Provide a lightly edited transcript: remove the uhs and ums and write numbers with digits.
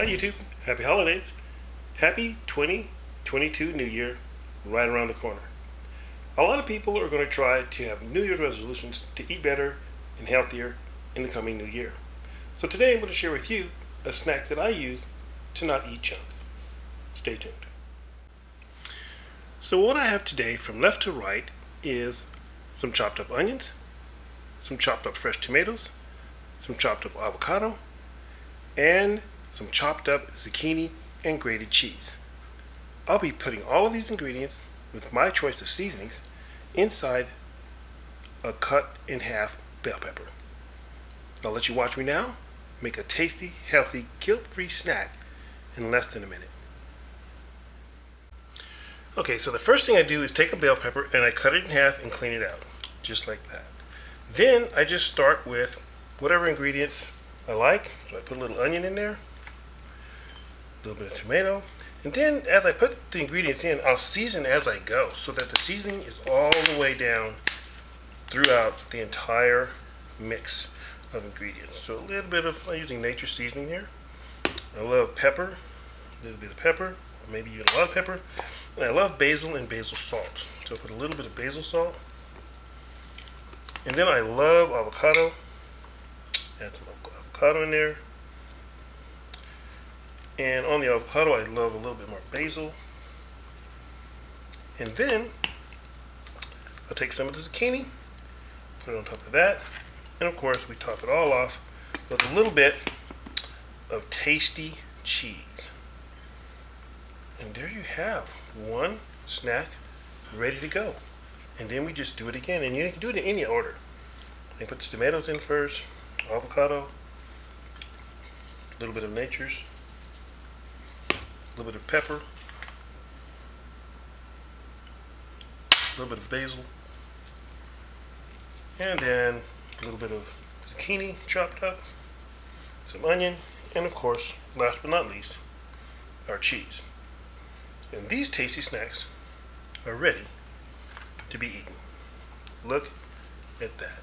YouTube. Happy holidays. Happy 2022 New Year right around the corner. A lot of people are going to try to have New Year's resolutions to eat better and healthier in the coming new year. So today I'm going to share with you a snack that I use to not eat junk. Stay tuned. So what I have today from left to right is some chopped up onions, some chopped up fresh tomatoes, some chopped up avocado, and some chopped up zucchini and grated cheese. I'll be putting all of these ingredients with my choice of seasonings inside a cut in half bell pepper. I'll let you watch me now make a tasty, healthy, guilt-free snack in less than a minute. Okay, so the first thing I do is take a bell pepper and I cut it in half and clean it out, just like that. Then I just start with whatever ingredients I like. So I put a little onion in there, a little bit of tomato, and then as I put the ingredients in, I'll season as I go so that the seasoning is all the way down throughout the entire mix of ingredients. So a little bit of, I'm using nature's seasoning here. I love pepper, a little bit of pepper, or maybe even a lot of pepper. And I love basil and basil salt. So I put a little bit of basil salt. And then I love avocado. Add some avocado in there. And on the avocado, I love a little bit more basil. And then I'll take some of the zucchini, put it on top of that. And of course, we top it all off with a little bit of tasty cheese. And there you have one snack ready to go. And then we just do it again. And you can do it in any order. You put the tomatoes in first, avocado, a little bit of nature's, a little bit of pepper, a little bit of basil, and then a little bit of zucchini chopped up, some onion, and of course, last but not least, our cheese. And these tasty snacks are ready to be eaten. Look at that.